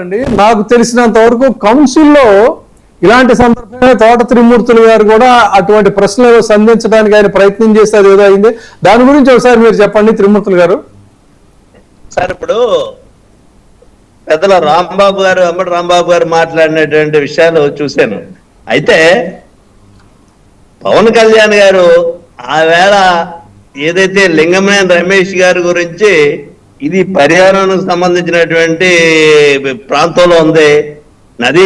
అండి నాకు తెలిసినంత వరకు కౌన్సిల్లో ఇలాంటి సందర్భంగా తోట త్రిమూర్తులు గారు కూడా అటువంటి ప్రశ్నలు సంధించడానికి ఆయన ప్రయత్నం చేస్తారు ఏదో అయింది. దాని గురించి ఒకసారి మీరు చెప్పండి త్రిమూర్తులు గారు. సార్ ఇప్పుడు పెద్దల రాంబాబు గారు అంబటి రాంబాబు గారు మాట్లాడినటువంటి విషయాలు చూశాను. అయితే పవన్ కళ్యాణ్ గారు ఆ వేళ ఏదైతే లింగమనేని రమేష్ గారి గురించి ఇది పర్యావరణానికి సంబంధించినటువంటి ప్రాంతంలో ఉంది, నదీ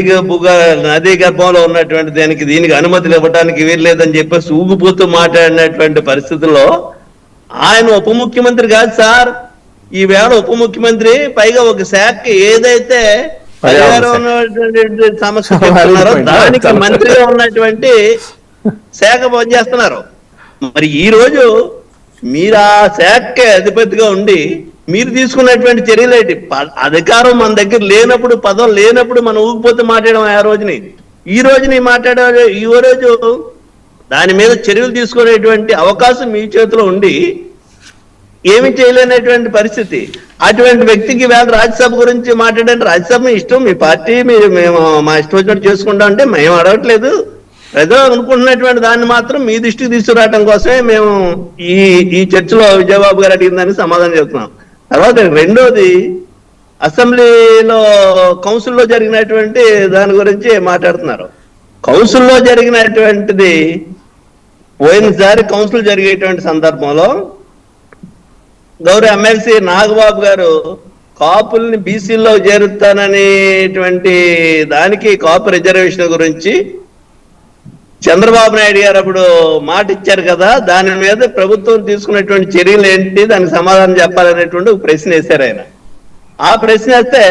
గర్భంలో ఉన్నటువంటి దీనికి అనుమతులు ఇవ్వడానికి వీల్లేదని చెప్పేసి ఊగిపోతూ మాట్లాడినటువంటి పరిస్థితుల్లో ఆయన ఉప ముఖ్యమంత్రి కాదు సార్, ఈ వేళ ఉప ముఖ్యమంత్రి, పైగా ఒక శాఖ ఏదైతే పర్యావరణ సమస్య చెప్తున్నారో దానికి మంత్రిగా ఉన్నటువంటి శాఖ పనిచేస్తున్నారు. మరి ఈ రోజు మీరు ఆ శాఖకే అధిపతిగా ఉండి మీరు తీసుకున్నటువంటి చర్యలు ఏంటి? అధికారం మన దగ్గర లేనప్పుడు, పదం లేనప్పుడు మనం ఊగిపోతే మాట్లాడడం ఆ రోజుని, ఈ రోజుని మాట్లాడే ఈ రోజు దాని మీద చర్యలు తీసుకునేటువంటి అవకాశం మీ చేతిలో ఉండి ఏమి చేయలేనటువంటి పరిస్థితి. అటువంటి వ్యక్తికి వేళ రాజ్యసభ గురించి మాట్లాడండి. రాజ్యసభ మీ ఇష్టం, మీ పార్టీ, మేము మా ఇష్టం వచ్చినట్టు చేసుకుంటాం అంటే మేము అడగట్లేదు. ప్రజలు అనుకుంటున్నటువంటి దాన్ని మాత్రం మీ దృష్టికి తీసుకురావడం కోసమే మేము ఈ చర్చలో విజయబాబు గారు అడిగిన దానికి సమాధానం చెప్తున్నాం. తర్వాత రెండోది, అసెంబ్లీలో కౌన్సిల్లో జరిగినటువంటి దాని గురించి మాట్లాడుతున్నారు. కౌన్సిల్లో జరిగినటువంటిది పోయినసారి కౌన్సిల్ జరిగేటువంటి సందర్భంలో గౌరవ ఎమ్మెల్సీ నాగబాబు గారు కాపుల్ని బీసీల్లో చేరుతాననేటువంటి దానికి, కాపు రిజర్వేషన్ గురించి చంద్రబాబు నాయుడు గారు అప్పుడు మాట ఇచ్చారు కదా, దాని మీద ప్రభుత్వం తీసుకున్నటువంటి చర్యలు ఏంటి, దానికి సమాధానం చెప్పాలనేటువంటి ఒక ప్రశ్న వేశారు ఆయన. ఆ ప్రశ్న వేస్తే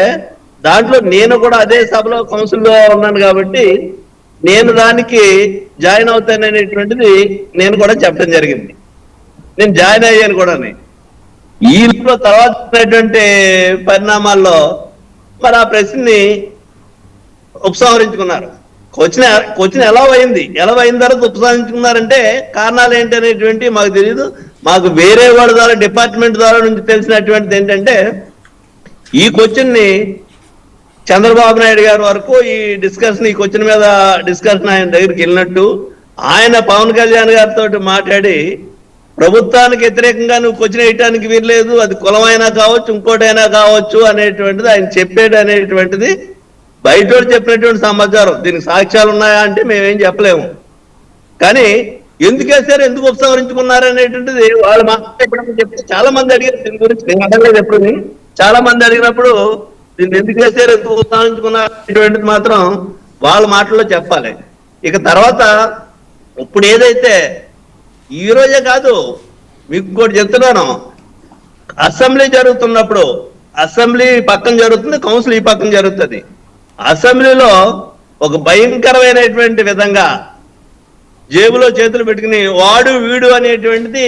దాంట్లో నేను కూడా అదే సభలో కౌన్సిల్లో ఉన్నాను కాబట్టి నేను దానికి జాయిన్ అవుతాననేటువంటిది నేను కూడా చెప్పడం జరిగింది. నేను జాయిన్ అయ్యాను కూడా. ఈ తర్వాత పరిణామాల్లో మరి ఆ ప్రశ్నని ఉపసంహరించుకున్నారు. క్వశ్చన్ ఎలా అయిన తర్వాత ఉపసంహరించుకున్నారంటే కారణాలు ఏంటి అనేటువంటి మాకు తెలియదు. మాకు వేరే వాళ్ళ ద్వారా, డిపార్ట్మెంట్ ద్వారా నుంచి తెలిసినటువంటిది ఏంటంటే, ఈ క్వశ్చన్ని చంద్రబాబు నాయుడు గారి వరకు ఈ క్వశ్చన్ మీద డిస్కషన్ ఆయన దగ్గరికి వెళ్ళినట్టు, ఆయన పవన్ కళ్యాణ్ గారితో మాట్లాడి ప్రభుత్వానికి వ్యతిరేకంగా నువ్వు క్వశ్చన్ వేయటానికి వీల్లేదు, అది కులమైనా కావచ్చు, ఇంకోటైనా కావచ్చు అనేటువంటిది ఆయన చెప్పాడు అనేటువంటిది బయట చెప్పినటువంటి సమాచారం. దీనికి సాక్ష్యాలు ఉన్నాయా అంటే మేమేం చెప్పలేము. కానీ ఎందుకు వేశారు, ఎందుకు ఉపసంహరించుకున్నారు అనేటువంటిది వాళ్ళు మాట్లాడే చెప్తే చాలా మంది అడిగారు. దీని గురించి నేను అడగలేదు ఎప్పుడు. చాలా మంది అడిగినప్పుడు దీన్ని ఎందుకు వేశారు, ఎందుకు ఉపసంహరించుకున్నారు అనేటువంటిది మాత్రం వాళ్ళ మాటల్లో చెప్పాలి. ఇక తర్వాత ఇప్పుడు ఏదైతే ఈ రోజే కాదు, మీకు కూడా చెప్తున్నాను, అసెంబ్లీ జరుగుతున్నప్పుడు, అసెంబ్లీ పక్కన జరుగుతుంది, కౌన్సిల్ ఈ పక్కన జరుగుతుంది. అసెంబ్లీలో ఒక భయంకరమైనటువంటి విధంగా జేబులో చేతులు పెట్టుకుని వాడు వీడు అనేటువంటిది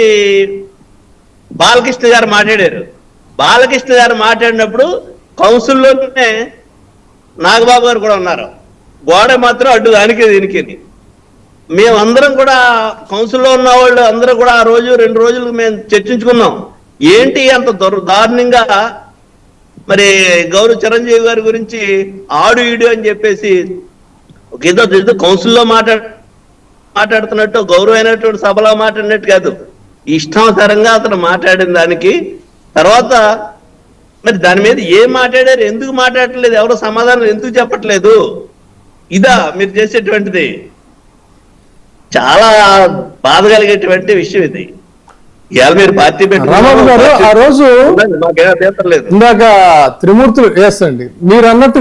బాలకృష్ణ గారు మాట్లాడారు. బాలకృష్ణ గారు మాట్లాడినప్పుడు కౌన్సిల్లోనే నాగబాబు గారు కూడా ఉన్నారు. గోడ మాత్రం అడ్డు దానికి దీనికి. మేమందరం కూడా కౌన్సిల్లో ఉన్న వాళ్ళు అందరూ కూడా ఆ రోజు 2 రోజులు మేము చర్చించుకున్నాం. ఏంటి అంత దారుణంగా మరి గౌరవ చిరంజీవి గారి గురించి ఆడు ఈడు అని చెప్పేసి ఏదో కౌన్సిల్లో మాట్లాడుతున్నట్టు, గౌరవమైనటువంటి సభలో మాట్లాడినట్టు కాదు, ఇష్టానుసారంగా అతను మాట్లాడిన దానికి తర్వాత మరి దాని మీద ఏం మాట్లాడారు, ఎందుకు మాట్లాడట్లేదు, ఎవరో సమాధానం ఎందుకు చెప్పట్లేదు, ఇదా మీరు చేసేటువంటిది? చాలా బాధ కలిగేటువంటి విషయం ఇది. ఇవాళ మీరు పార్టీ రామారావు గారు ఆ రోజు ఇందాక త్రిమూర్తులు వేస్తండి మీరు అన్నట్టు